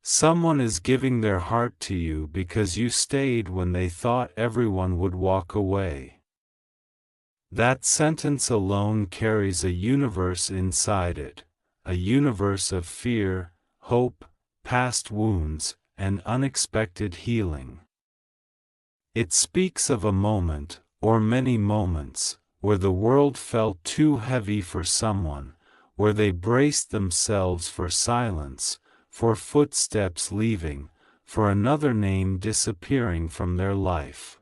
Someone is giving their heart to you because you stayed when they thought everyone would walk away. That sentence alone carries a universe inside it, a universe of fear, hope, past wounds, and unexpected healing. It speaks of a moment, or many moments, where the world felt too heavy for someone, where they braced themselves for silence, for footsteps leaving, for another name disappearing from their life.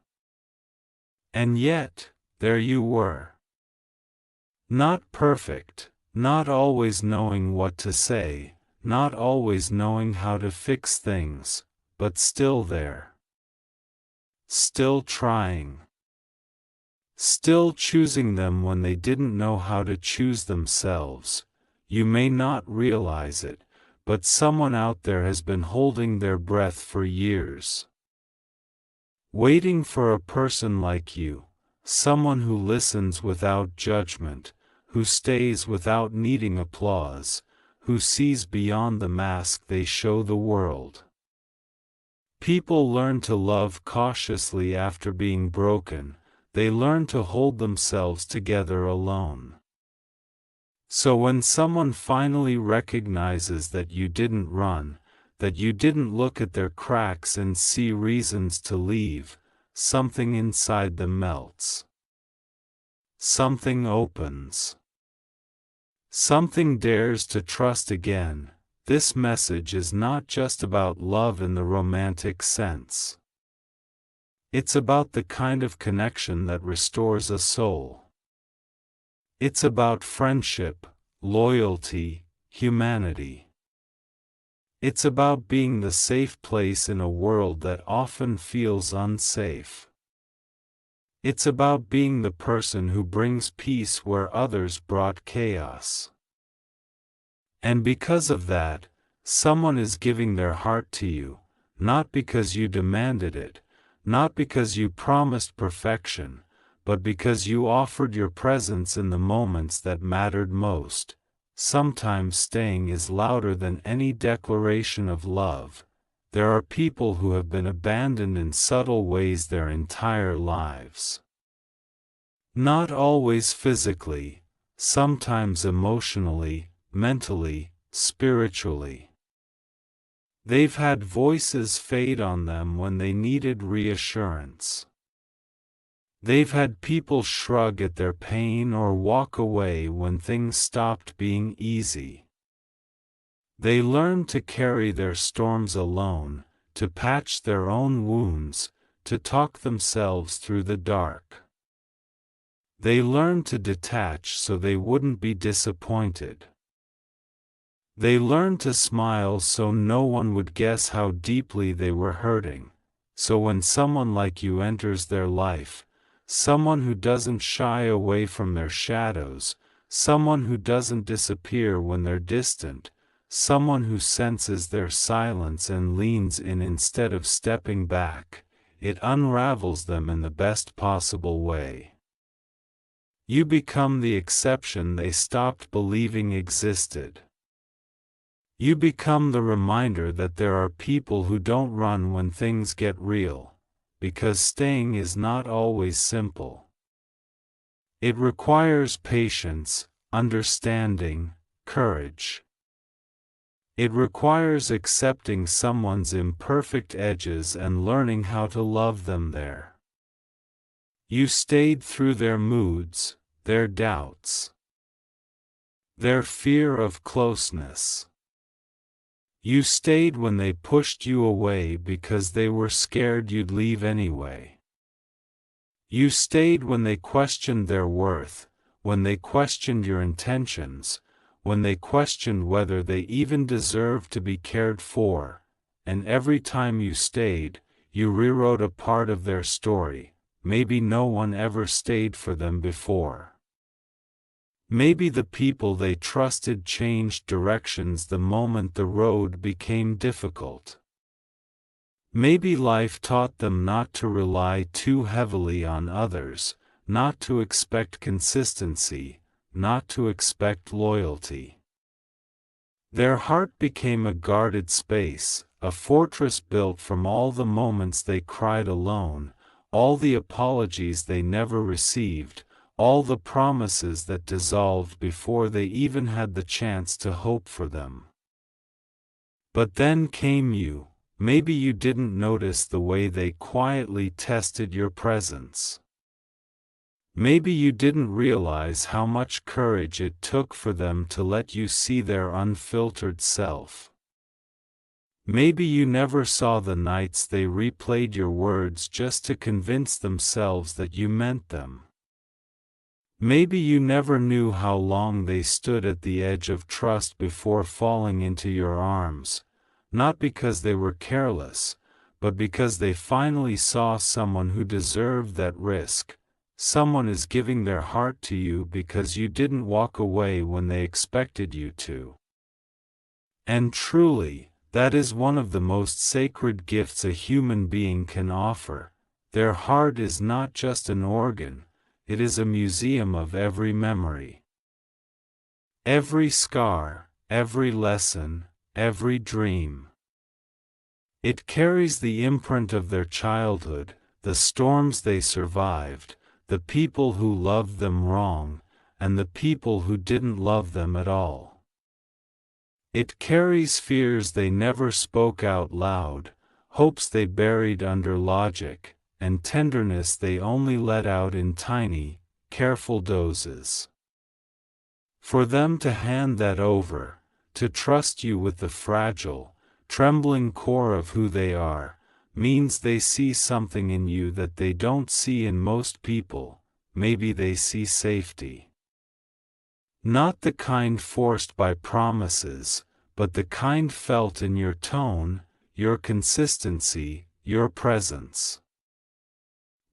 And yet, there you were. Not perfect, not always knowing what to say, not always knowing how to fix things, but still there. Still trying. Still choosing them when they didn't know how to choose themselves. You may not realize it, but someone out there has been holding their breath for years. Waiting for a person like you, someone who listens without judgment, who stays without needing applause, who sees beyond the mask they show the world. People learn to love cautiously after being broken. They learn to hold themselves together alone. So when someone finally recognizes that you didn't run, that you didn't look at their cracks and see reasons to leave, something inside them melts. Something opens. Something dares to trust again. This message is not just about love in the romantic sense. It's about the kind of connection that restores a soul. It's about friendship, loyalty, humanity. It's about being the safe place in a world that often feels unsafe. It's about being the person who brings peace where others brought chaos. And because of that, someone is giving their heart to you, not because you demanded it, not because you promised perfection, but because you offered your presence in the moments that mattered most. Sometimes staying is louder than any declaration of love. There are people who have been abandoned in subtle ways their entire lives. Not always physically, sometimes emotionally, mentally, spiritually. They've had voices fade on them when they needed reassurance. They've had people shrug at their pain or walk away when things stopped being easy. They learned to carry their storms alone, to patch their own wounds, to talk themselves through the dark. They learned to detach so they wouldn't be disappointed. They learned to smile so no one would guess how deeply they were hurting. So when someone like you enters their life, someone who doesn't shy away from their shadows, someone who doesn't disappear when they're distant, someone who senses their silence and leans in instead of stepping back, it unravels them in the best possible way. You become the exception they stopped believing existed. You become the reminder that there are people who don't run when things get real, because staying is not always simple. It requires patience, understanding, courage. It requires accepting someone's imperfect edges and learning how to love them there. You stayed through their moods, their doubts, their fear of closeness. You stayed when they pushed you away because they were scared you'd leave anyway. You stayed when they questioned their worth, when they questioned your intentions, when they questioned whether they even deserved to be cared for, and every time you stayed, you rewrote a part of their story. Maybe no one ever stayed for them before. Maybe the people they trusted changed directions the moment the road became difficult. Maybe life taught them not to rely too heavily on others, not to expect consistency, not to expect loyalty. Their heart became a guarded space, a fortress built from all the moments they cried alone, all the apologies they never received, all the promises that dissolved before they even had the chance to hope for them. But then came you. Maybe you didn't notice the way they quietly tested your presence. Maybe you didn't realize how much courage it took for them to let you see their unfiltered self. Maybe you never saw the nights they replayed your words just to convince themselves that you meant them. Maybe you never knew how long they stood at the edge of trust before falling into your arms, not because they were careless, but because they finally saw someone who deserved that risk. Someone is giving their heart to you because you didn't walk away when they expected you to. And truly, that is one of the most sacred gifts a human being can offer. Their heart is not just an organ, it is a museum of every memory. Every scar, every lesson, every dream. It carries the imprint of their childhood, the storms they survived, the people who loved them wrong, and the people who didn't love them at all. It carries fears they never spoke out loud, hopes they buried under logic, and tenderness they only let out in tiny, careful doses. For them to hand that over, to trust you with the fragile, trembling core of who they are, means they see something in you that they don't see in most people. Maybe they see safety. Not the kind forced by promises, but the kind felt in your tone, your consistency, your presence.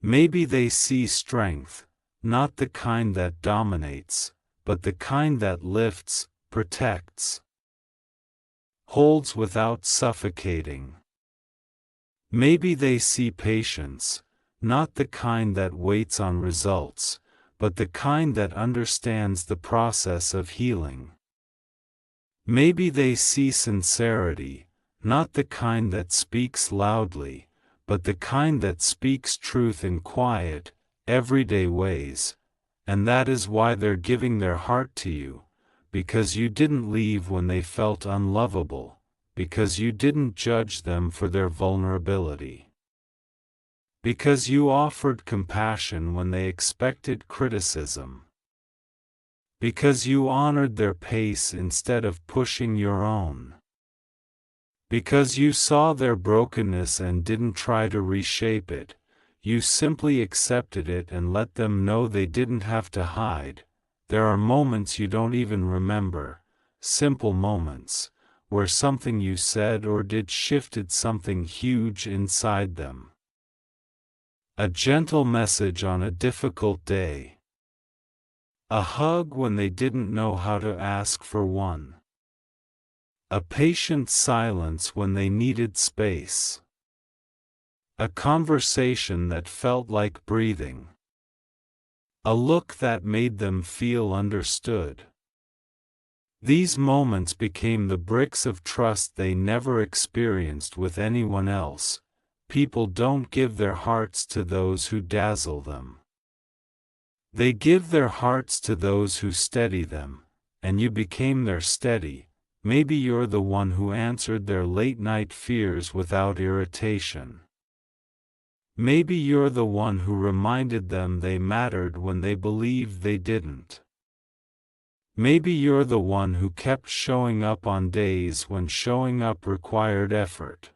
Maybe they see strength, not the kind that dominates, but the kind that lifts, protects, holds without suffocating. Maybe they see patience, not the kind that waits on results, but the kind that understands the process of healing. Maybe they see sincerity, not the kind that speaks loudly, but the kind that speaks truth in quiet, everyday ways, and that is why they're giving their heart to you, because you didn't leave when they felt unlovable, because you didn't judge them for their vulnerability. Because you offered compassion when they expected criticism. Because you honored their pace instead of pushing your own. Because you saw their brokenness and didn't try to reshape it, you simply accepted it and let them know they didn't have to hide. There are moments you don't even remember, simple moments, where something you said or did shifted something huge inside them. A gentle message on a difficult day. A hug when they didn't know how to ask for one. A patient silence when they needed space. A conversation that felt like breathing. A look that made them feel understood. These moments became the bricks of trust they never experienced with anyone else. People don't give their hearts to those who dazzle them. They give their hearts to those who steady them, and you became their steady. Maybe you're the one who answered their late-night fears without irritation. Maybe you're the one who reminded them they mattered when they believed they didn't. Maybe you're the one who kept showing up on days when showing up required effort.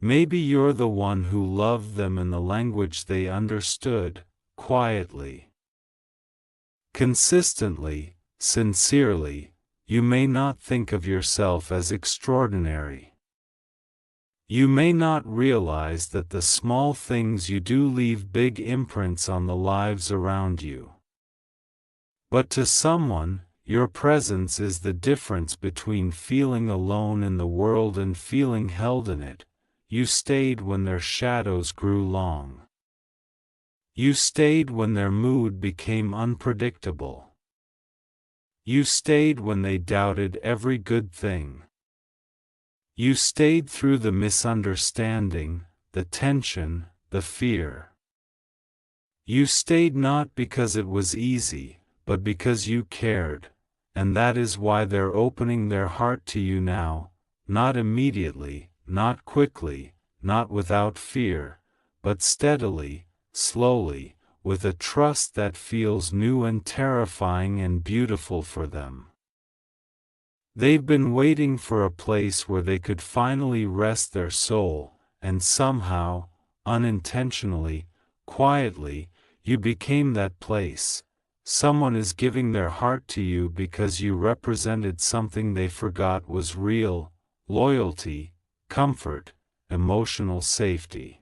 Maybe you're the one who loved them in the language they understood, quietly. Consistently, sincerely. You may not think of yourself as extraordinary. You may not realize that the small things you do leave big imprints on the lives around you. But to someone, your presence is the difference between feeling alone in the world and feeling held in it. You stayed when their shadows grew long. You stayed when their mood became unpredictable. You stayed when they doubted every good thing. You stayed through the misunderstanding, the tension, the fear. You stayed not because it was easy, but because you cared, and that is why they're opening their heart to you now, not immediately, not quickly, not without fear, but steadily, slowly, with a trust that feels new and terrifying and beautiful for them. They've been waiting for a place where they could finally rest their soul, and somehow, unintentionally, quietly, you became that place. Someone is giving their heart to you because you represented something they forgot was real: loyalty, comfort, emotional safety.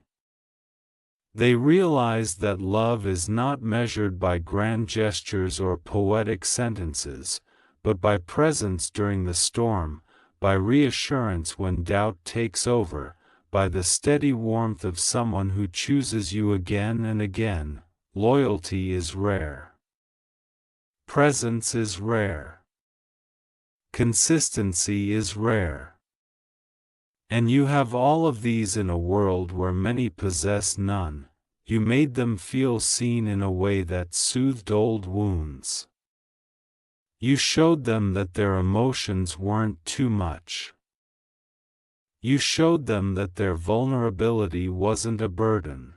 They realized that love is not measured by grand gestures or poetic sentences, but by presence during the storm, by reassurance when doubt takes over, by the steady warmth of someone who chooses you again and again. Loyalty is rare. Presence is rare. Consistency is rare. And you have all of these in a world where many possess none. You made them feel seen in a way that soothed old wounds. You showed them that their emotions weren't too much. You showed them that their vulnerability wasn't a burden.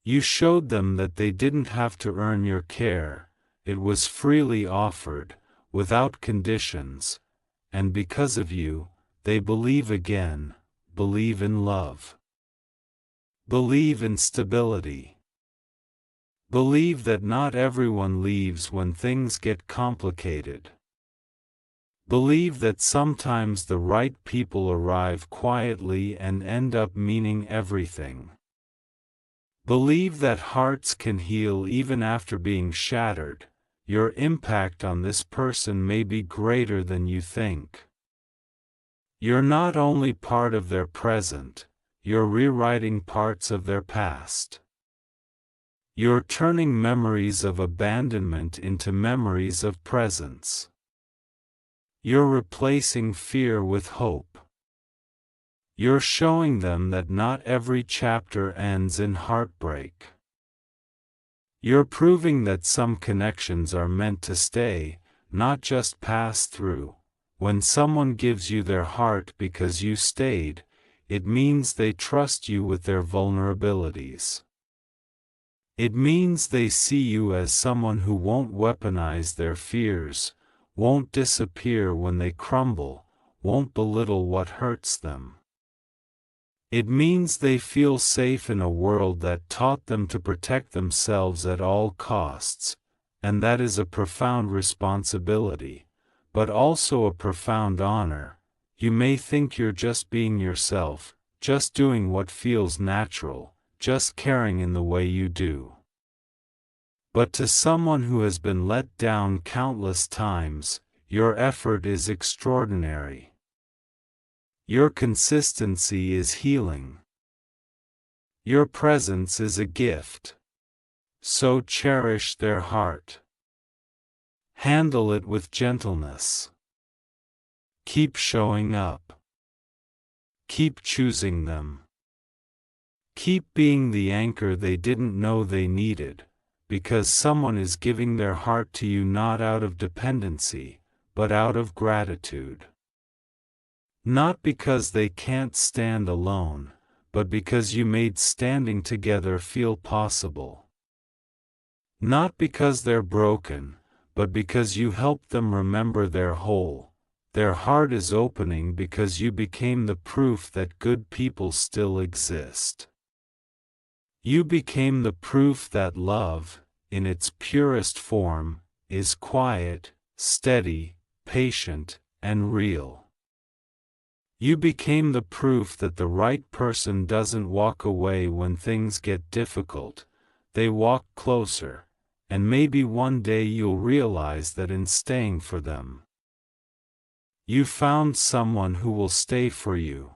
You showed them that they didn't have to earn your care, it was freely offered, without conditions, and because of you, they believe again, believe in love. Believe in stability. Believe that not everyone leaves when things get complicated. Believe that sometimes the right people arrive quietly and end up meaning everything. Believe that hearts can heal even after being shattered. Your impact on this person may be greater than you think. You're not only part of their present, you're rewriting parts of their past. You're turning memories of abandonment into memories of presence. You're replacing fear with hope. You're showing them that not every chapter ends in heartbreak. You're proving that some connections are meant to stay, not just pass through. When someone gives you their heart because you stayed, it means they trust you with their vulnerabilities. It means they see you as someone who won't weaponize their fears, won't disappear when they crumble, won't belittle what hurts them. It means they feel safe in a world that taught them to protect themselves at all costs, and that is a profound responsibility, but also a profound honor. You may think you're just being yourself, just doing what feels natural, just caring in the way you do. But to someone who has been let down countless times, your effort is extraordinary. Your consistency is healing. Your presence is a gift. So cherish their heart. Handle it with gentleness. Keep showing up. Keep choosing them. Keep being the anchor they didn't know they needed, because someone is giving their heart to you not out of dependency, but out of gratitude. Not because they can't stand alone, but because you made standing together feel possible. Not because they're broken, but because you helped them remember they're whole. Their heart is opening because you became the proof that good people still exist. You became the proof that love, in its purest form, is quiet, steady, patient, and real. You became the proof that the right person doesn't walk away when things get difficult, they walk closer, and maybe one day you'll realize that in staying for them, you found someone who will stay for you.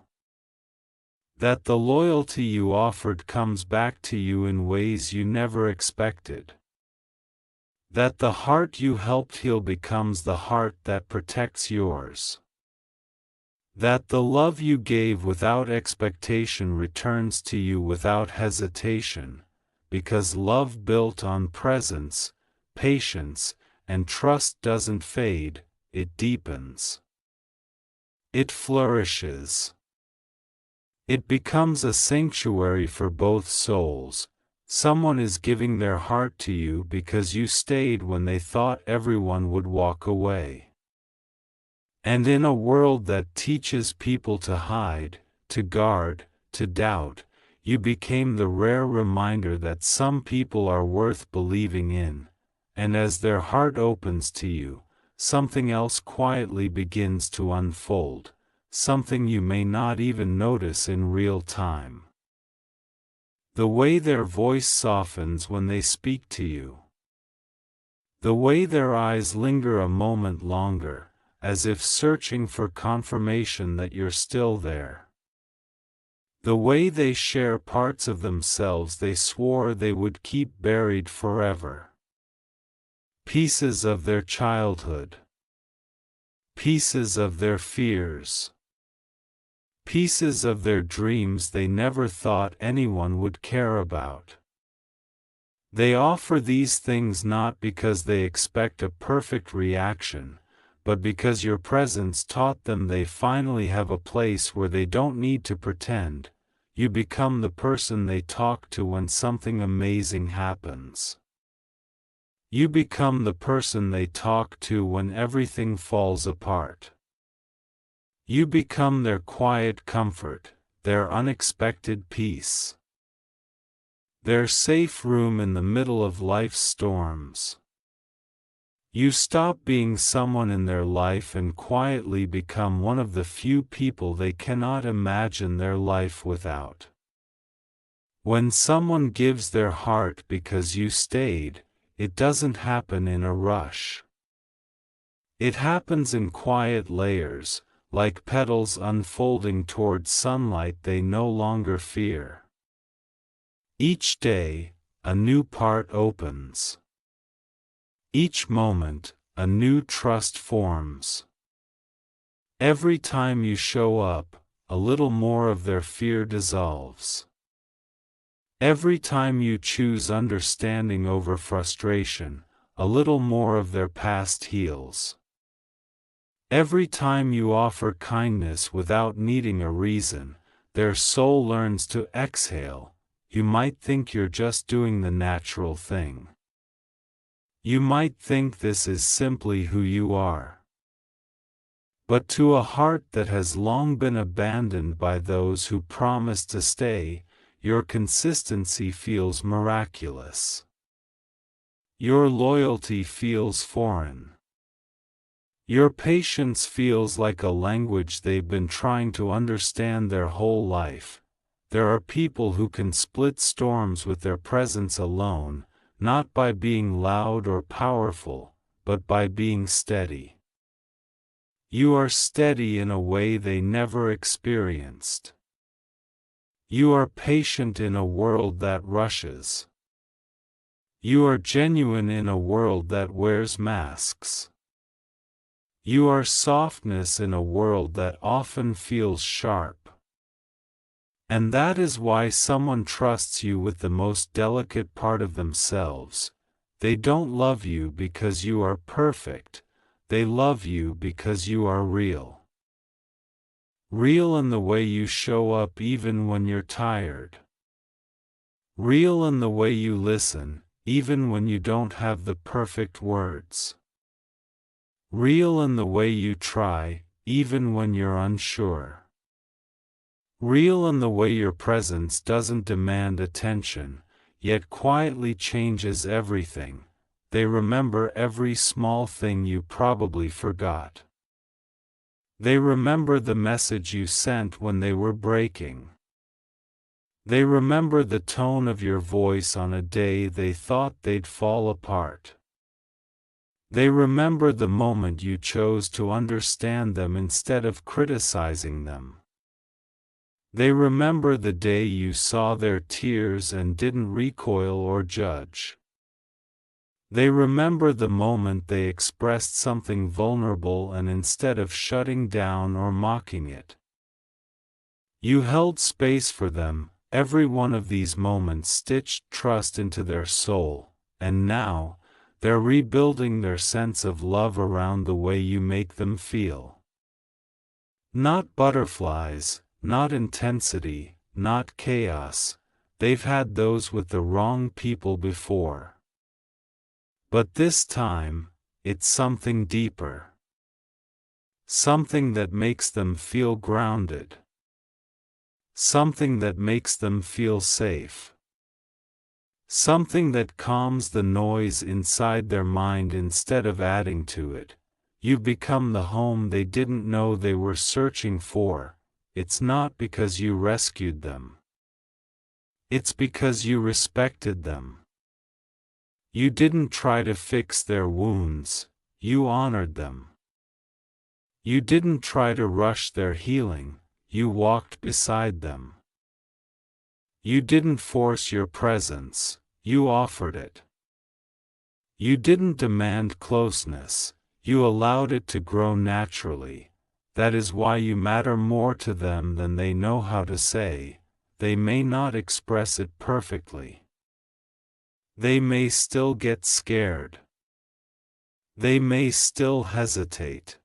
That the loyalty you offered comes back to you in ways you never expected. That the heart you helped heal becomes the heart that protects yours. That the love you gave without expectation returns to you without hesitation, because love built on presence, patience, and trust doesn't fade, it deepens. It flourishes. It becomes a sanctuary for both souls. Someone is giving their heart to you because you stayed when they thought everyone would walk away. And in a world that teaches people to hide, to guard, to doubt, you became the rare reminder that some people are worth believing in, and as their heart opens to you, something else quietly begins to unfold, something you may not even notice in real time. The way their voice softens when they speak to you. The way their eyes linger a moment longer, as if searching for confirmation that you're still there. The way they share parts of themselves they swore they would keep buried forever. Pieces of their childhood. Pieces of their fears. Pieces of their dreams they never thought anyone would care about. They offer these things not because they expect a perfect reaction, but because your presence taught them they finally have a place where they don't need to pretend. You become the person they talk to when something amazing happens. You become the person they talk to when everything falls apart. You become their quiet comfort, their unexpected peace. Their safe room in the middle of life's storms. You stop being someone in their life and quietly become one of the few people they cannot imagine their life without. When someone gives their heart because you stayed, it doesn't happen in a rush. It happens in quiet layers, like petals unfolding towards sunlight they no longer fear. Each day, a new part opens. Each moment, a new trust forms. Every time you show up, a little more of their fear dissolves. Every time you choose understanding over frustration, a little more of their past heals. Every time you offer kindness without needing a reason, their soul learns to exhale. You might think you're just doing the natural thing. You might think this is simply who you are. But to a heart that has long been abandoned by those who promised to stay, your consistency feels miraculous. Your loyalty feels foreign. Your patience feels like a language they've been trying to understand their whole life. There are people who can split storms with their presence alone, not by being loud or powerful, but by being steady. You are steady in a way they never experienced. You are patient in a world that rushes. You are genuine in a world that wears masks. You are softness in a world that often feels sharp. And that is why someone trusts you with the most delicate part of themselves. They don't love you because you are perfect, they love you because you are real. Real in the way you show up even when you're tired. Real in the way you listen, even when you don't have the perfect words. Real in the way you try, even when you're unsure. Real in the way your presence doesn't demand attention, yet quietly changes everything. They remember every small thing you probably forgot. They remember the message you sent when they were breaking. They remember the tone of your voice on a day they thought they'd fall apart. They remember the moment you chose to understand them instead of criticizing them. They remember the day you saw their tears and didn't recoil or judge. They remember the moment they expressed something vulnerable, and instead of shutting down or mocking it, you held space for them. Every one of these moments stitched trust into their soul, and now, they're rebuilding their sense of love around the way you make them feel. Not butterflies, not intensity, not chaos. They've had those with the wrong people before. But this time, it's something deeper. Something that makes them feel grounded. Something that makes them feel safe. Something that calms the noise inside their mind instead of adding to it. You become the home they didn't know they were searching for. It's not because you rescued them. It's because you respected them. You didn't try to fix their wounds, you honored them. You didn't try to rush their healing, you walked beside them. You didn't force your presence, you offered it. You didn't demand closeness, you allowed it to grow naturally. That is why you matter more to them than they know how to say. They may not express it perfectly. They may still get scared. They may still hesitate.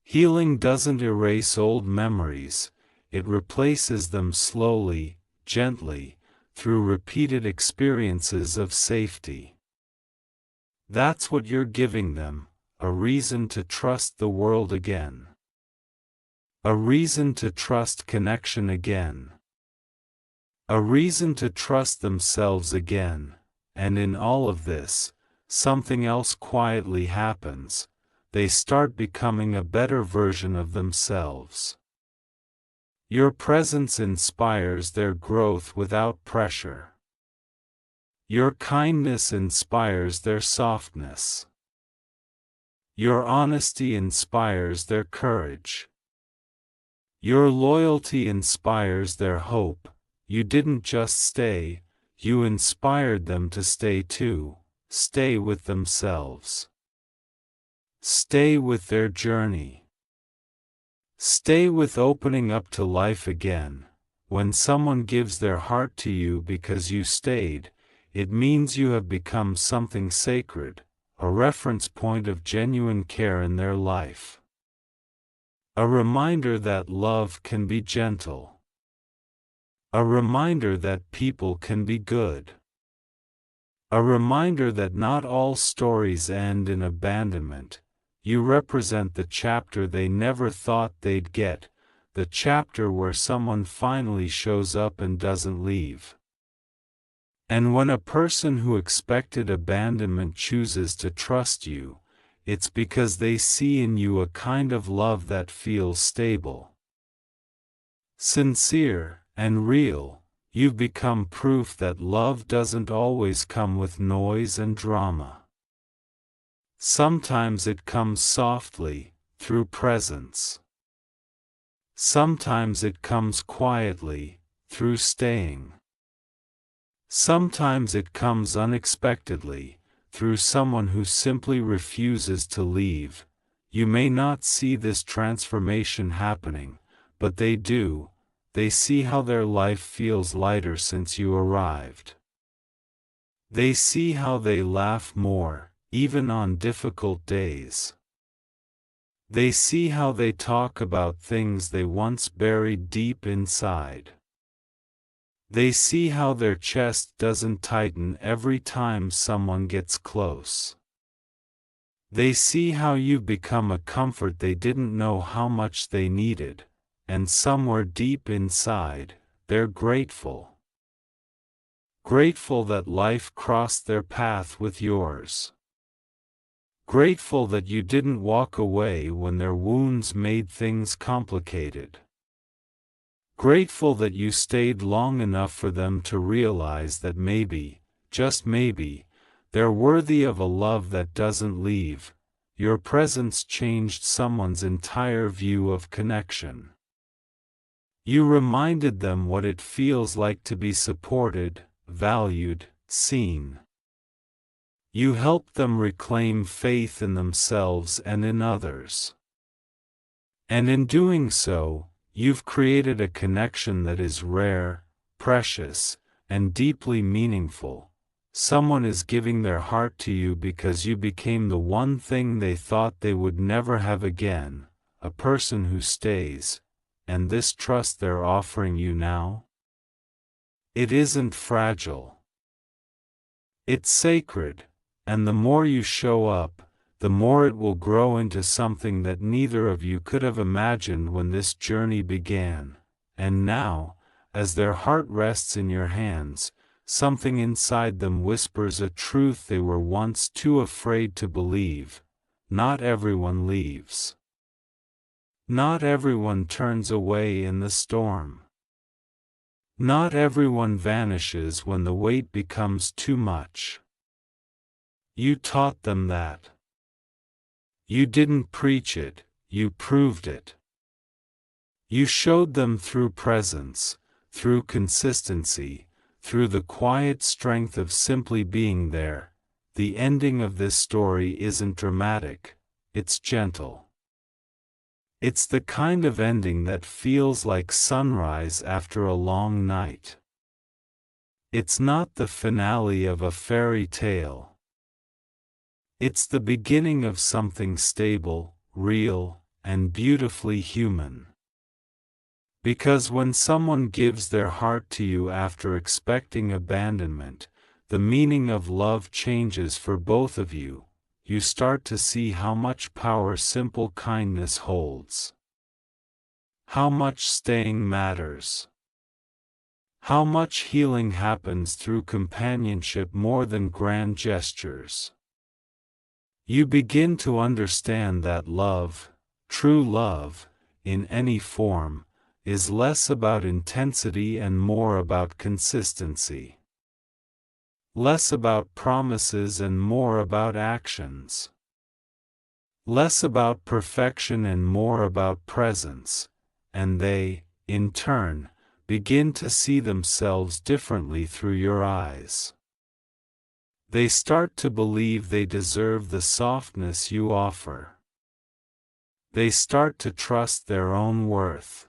Healing doesn't erase old memories, it replaces them slowly, gently, through repeated experiences of safety. That's what you're giving them, a reason to trust the world again. A reason to trust connection again. A reason to trust themselves again, and in all of this, something else quietly happens. They start becoming a better version of themselves. Your presence inspires their growth without pressure. Your kindness inspires their softness. Your honesty inspires their courage. Your loyalty inspires their hope. You didn't just stay, you inspired them to stay too. Stay with themselves. Stay with their journey. Stay with opening up to life again. When someone gives their heart to you because you stayed, it means you have become something sacred, a reference point of genuine care in their life. A reminder that love can be gentle. A reminder that people can be good. A reminder that not all stories end in abandonment. You represent the chapter they never thought they'd get, the chapter where someone finally shows up and doesn't leave. And when a person who expected abandonment chooses to trust you, it's because they see in you a kind of love that feels stable, sincere, and real. You've become proof that love doesn't always come with noise and drama. Sometimes it comes softly, through presence. Sometimes it comes quietly, through staying. Sometimes it comes unexpectedly, through someone who simply refuses to leave. You may not see this transformation happening, but they do. They see how their life feels lighter since you arrived. They see how they laugh more, even on difficult days. They see how they talk about things they once buried deep inside. They see how their chest doesn't tighten every time someone gets close. They see how you've become a comfort they didn't know how much they needed. And somewhere deep inside, they're grateful. Grateful that life crossed their path with yours. Grateful that you didn't walk away when their wounds made things complicated. Grateful that you stayed long enough for them to realize that maybe, just maybe, they're worthy of a love that doesn't leave. Your presence changed someone's entire view of connection. You reminded them what it feels like to be supported, valued, seen. You help them reclaim faith in themselves and in others. And in doing so, you've created a connection that is rare, precious, and deeply meaningful. Someone is giving their heart to you because you became the one thing they thought they would never have again, a person who stays, and this trust they're offering you now? It isn't fragile. It's sacred, and the more you show up, the more it will grow into something that neither of you could have imagined when this journey began. And now, as their heart rests in your hands, something inside them whispers a truth they were once too afraid to believe: not everyone leaves. Not everyone turns away in the storm. Not everyone vanishes when the weight becomes too much. You taught them that. You didn't preach it, you proved it. You showed them through presence, through consistency, through the quiet strength of simply being there. The ending of this story isn't dramatic, it's gentle. It's the kind of ending that feels like sunrise after a long night. It's not the finale of a fairy tale. It's the beginning of something stable, real, and beautifully human. Because when someone gives their heart to you after expecting abandonment, the meaning of love changes for both of you. You start to see how much power simple kindness holds. How much staying matters. How much healing happens through companionship more than grand gestures. You begin to understand that love, true love, in any form, is less about intensity and more about consistency. Less about promises and more about actions. Less about perfection and more about presence, and they, in turn, begin to see themselves differently through your eyes. They start to believe they deserve the softness you offer. They start to trust their own worth.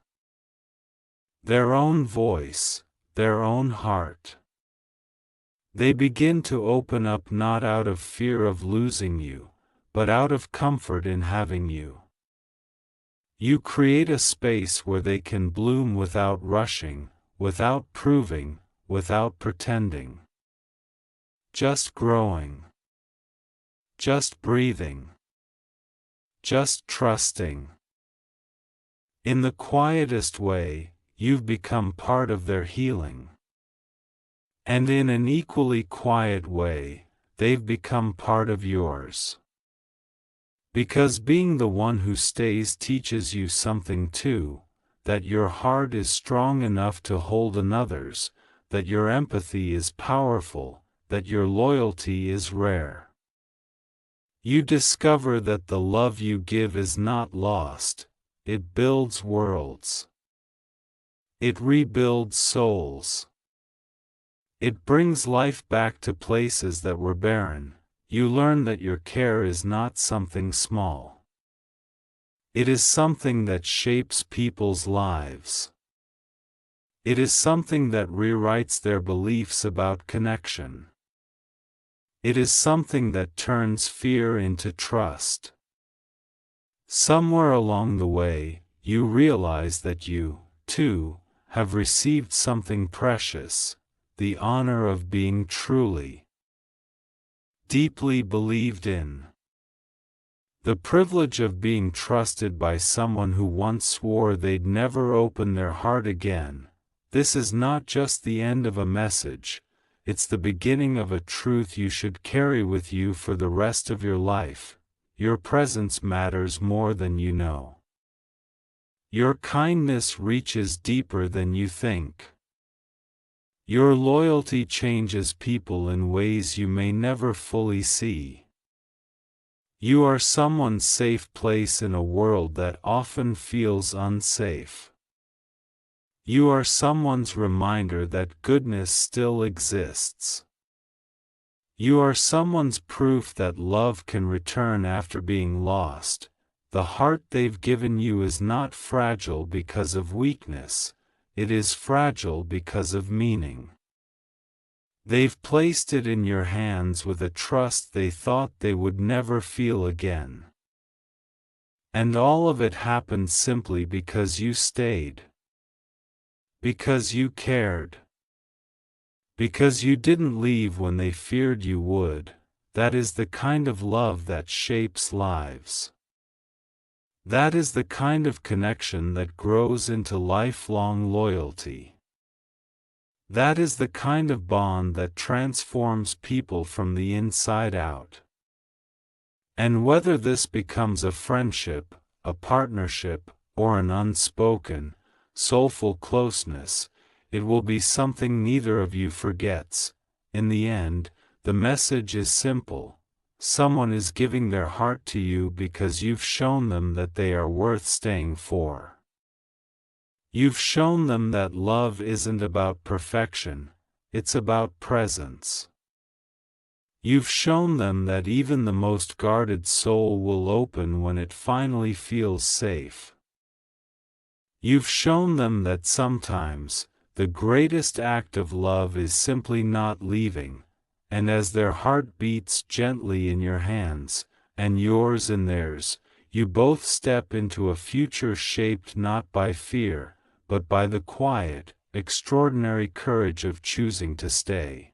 Their own voice, their own heart. They begin to open up not out of fear of losing you, but out of comfort in having you. You create a space where they can bloom without rushing, without proving, without pretending. Just growing. Just breathing. Just trusting. In the quietest way, you've become part of their healing. And in an equally quiet way, they've become part of yours. Because being the one who stays teaches you something too, that your heart is strong enough to hold another's, that your empathy is powerful, that your loyalty is rare. You discover that the love you give is not lost, it builds worlds. It rebuilds souls. It brings life back to places that were barren. You learn that your care is not something small. It is something that shapes people's lives. It is something that rewrites their beliefs about connection. It is something that turns fear into trust. Somewhere along the way, you realize that you, too, have received something precious, the honor of being truly, deeply believed in. The privilege of being trusted by someone who once swore they'd never open their heart again. This is not just the end of a message, it's the beginning of a truth you should carry with you for the rest of your life. Your presence matters more than you know. Your kindness reaches deeper than you think. Your loyalty changes people in ways you may never fully see. You are someone's safe place in a world that often feels unsafe. You are someone's reminder that goodness still exists. You are someone's proof that love can return after being lost. The heart they've given you is not fragile because of weakness, it is fragile because of meaning. They've placed it in your hands with a trust they thought they would never feel again. And all of it happened simply because you stayed. Because you cared. Because you didn't leave when they feared you would. That is the kind of love that shapes lives. That is the kind of connection that grows into lifelong loyalty. That is the kind of bond that transforms people from the inside out. And whether this becomes a friendship, a partnership, or an unspoken, soulful closeness, it will be something neither of you forgets. In the end, the message is simple. Someone is giving their heart to you because you've shown them that they are worth staying for. You've shown them that love isn't about perfection, it's about presence. You've shown them that even the most guarded soul will open when it finally feels safe. You've shown them that sometimes, the greatest act of love is simply not leaving, and as their heart beats gently in your hands, and yours in theirs, you both step into a future shaped not by fear, but by the quiet, extraordinary courage of choosing to stay.